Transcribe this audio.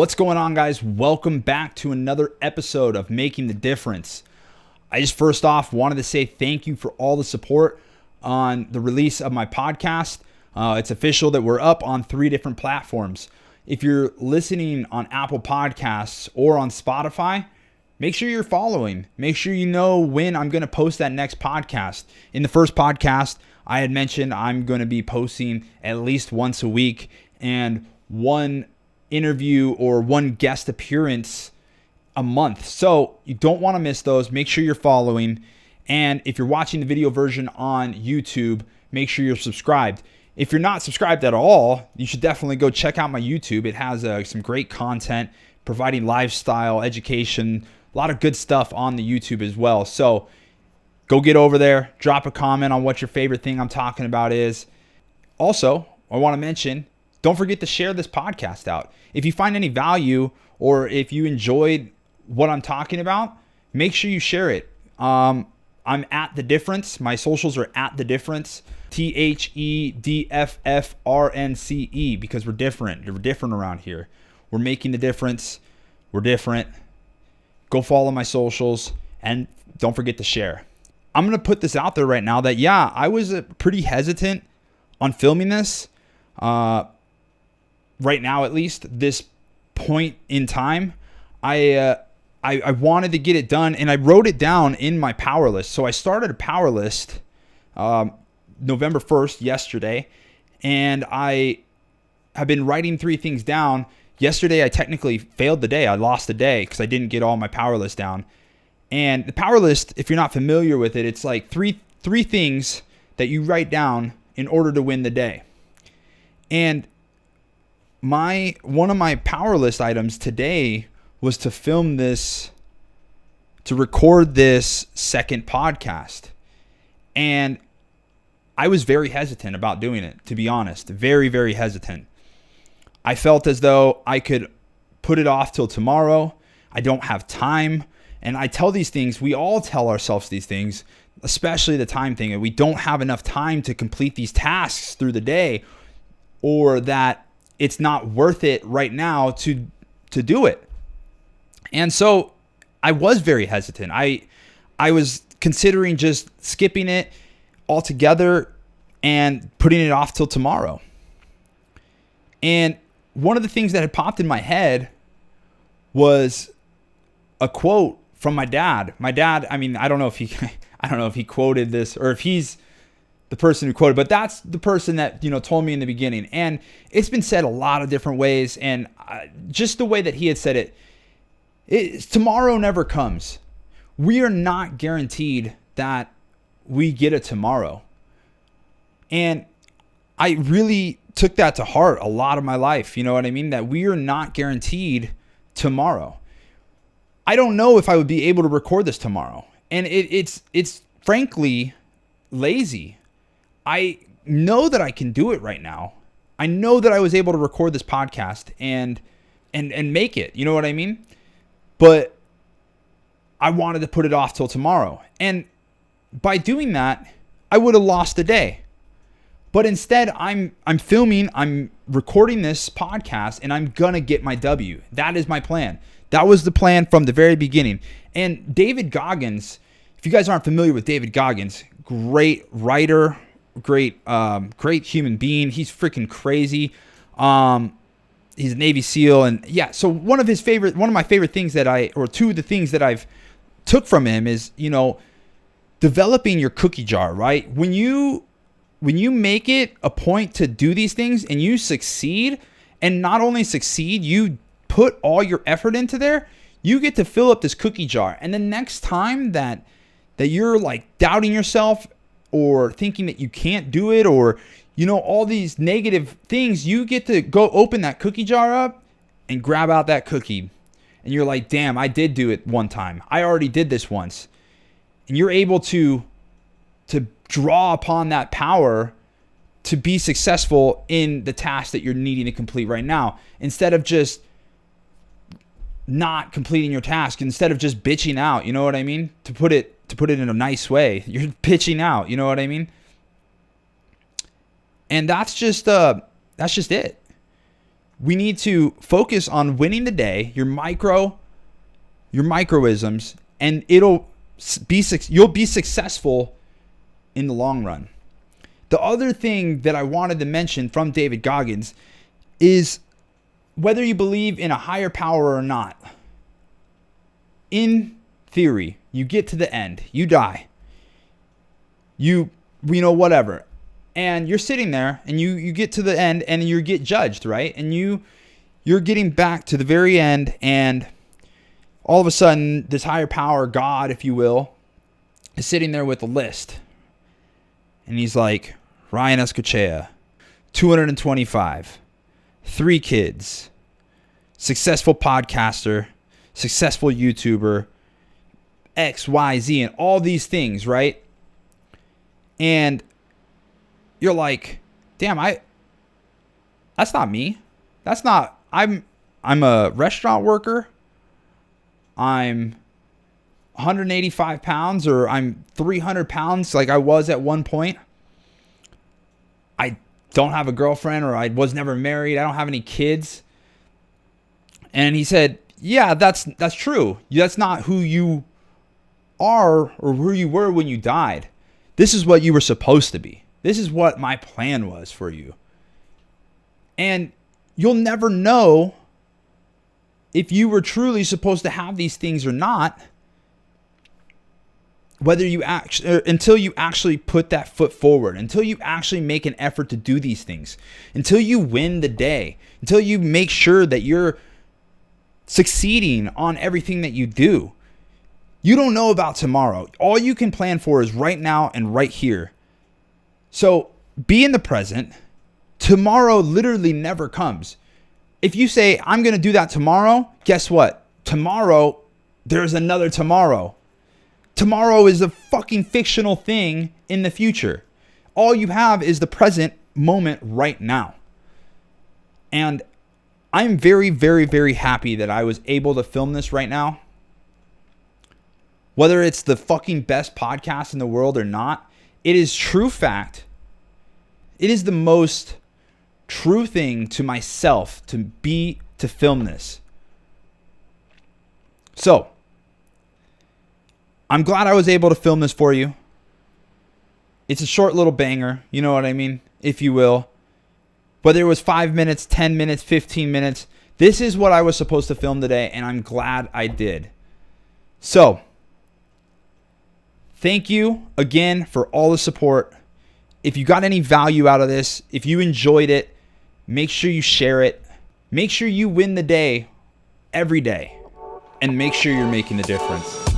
What's going on, guys? Welcome back to another episode of Making the Difference. I just first off wanted to say thank you for all the support on the release of my podcast. It's official that we're up on 3 different platforms. If you're listening on Apple Podcasts or on Spotify, make sure you're following. Make sure you know when I'm going to post that next podcast. In the first podcast, I had mentioned I'm going to be posting at least once a week and one interview or one guest appearance a month. So you don't want to miss those. Make sure you're following. And if you're watching the video version on YouTube, make sure you're subscribed. If you're not subscribed at all, you should definitely go check out my YouTube. It has some great content providing lifestyle, education, a lot of good stuff on the YouTube as well. So go get over there, drop a comment on what your favorite thing I'm talking about is. Also, I want to mention, don't forget to share this podcast out. If you find any value or if you enjoyed what I'm talking about, make sure you share it. I'm at The Difference. My socials are at The Difference. TheDFFRNCE, because we're different. We're different around here. We're making the difference. We're different. Go follow my socials and don't forget to share. I'm going to put this out there right now that, I was pretty hesitant on filming this. Right now, at least, this point in time, I wanted to get it done, and I wrote it down in my power list. So I started a power list November 1st, yesterday, and I have been writing 3 things down. Yesterday, I technically failed the day. I lost the day because I didn't get all my power list down. And the power list, if you're not familiar with it, it's like three things that you write down in order to win the day. And one of my power list items today was to film this, to record this second podcast. And I was very hesitant about doing it, to be honest. Very, very hesitant. I felt as though I could put it off till tomorrow. I don't have time. And I tell these things, we all tell ourselves these things, especially the time thing. And we don't have enough time to complete these tasks through the day, or that it's not worth it right now to do it. And so I was very hesitant. I was considering just skipping it altogether and putting it off till tomorrow. And one of the things that had popped in my head was a quote from my dad. My dad, I don't know if he quoted this or if he's the person who quoted, but that's the person that, told me in the beginning. And it's been said a lot of different ways. And just the way that he had said it, tomorrow never comes. We are not guaranteed that we get a tomorrow. And I really took that to heart a lot of my life. You know what I mean? That we are not guaranteed tomorrow. I don't know if I would be able to record this tomorrow. And it's frankly lazy. I know that I can do it right now. I know that I was able to record this podcast and make it. You know what I mean? But I wanted to put it off till tomorrow. And by doing that, I would have lost the day. But instead, I'm filming, I'm recording this podcast, and I'm going to get my W. That is my plan. That was the plan from the very beginning. And David Goggins, if you guys aren't familiar with David Goggins, great writer, great human being. He's freaking crazy. He's a Navy SEAL. And so one of my favorite things two of the things that I've took from him is, developing your cookie jar, right? When you make it a point to do these things and you succeed, and not only succeed, you put all your effort into there, you get to fill up this cookie jar. And the next time that you're like doubting yourself or thinking that you can't do it, or, all these negative things, you get to go open that cookie jar up and grab out that cookie. And you're like, damn, I did do it one time. I already did this once. And you're able to draw upon that power to be successful in the task that you're needing to complete right now. Instead of just not completing your task, instead of just bitching out, you know what I mean? To put it in a nice way, you're pitching out, you know what I mean? And that's just it. we need to focus on winning the day, your microisms, and you'll be successful in the long run. The other thing that I wanted to mention from David Goggins is whether you believe in a higher power or not. In theory, you get to the end, you die, whatever, and you're sitting there and you get to the end and you get judged, right? And you're getting back to the very end, and all of a sudden this higher power, God, if you will, is sitting there with a list. And he's like, Ryan Escochea, 225, 3 kids, successful podcaster, successful YouTuber, X, Y, Z, and all these things, right? And you're like, damn, that's not me. I'm a restaurant worker. I'm 185 pounds, or I'm 300 pounds like I was at one point. I don't have a girlfriend, or I was never married. I don't have any kids. And he said, yeah, that's true. That's not who you are or who you were when you died. This is what you were supposed to be. This is what my plan was for you. And you'll never know if you were truly supposed to have these things or not, until you actually put that foot forward, until you actually make an effort to do these things, until you win the day, until you make sure that you're succeeding on everything that you do. You don't know about tomorrow. All you can plan for is right now and right here. So be in the present. Tomorrow literally never comes. If you say, I'm going to do that tomorrow, guess what? Tomorrow, there's another tomorrow. Tomorrow is a fucking fictional thing in the future. All you have is the present moment right now. And I'm very, very, very happy that I was able to film this right now. Whether it's the fucking best podcast in the world or not, it is true fact. It is the most true thing to myself to film this. So, I'm glad I was able to film this for you. It's a short little banger, you know what I mean, if you will. Whether it was 5 minutes, 10 minutes, 15 minutes, this is what I was supposed to film today, and I'm glad I did. So, thank you again for all the support. If you got any value out of this, if you enjoyed it, make sure you share it. Make sure you win the day every day, and make sure you're making the difference.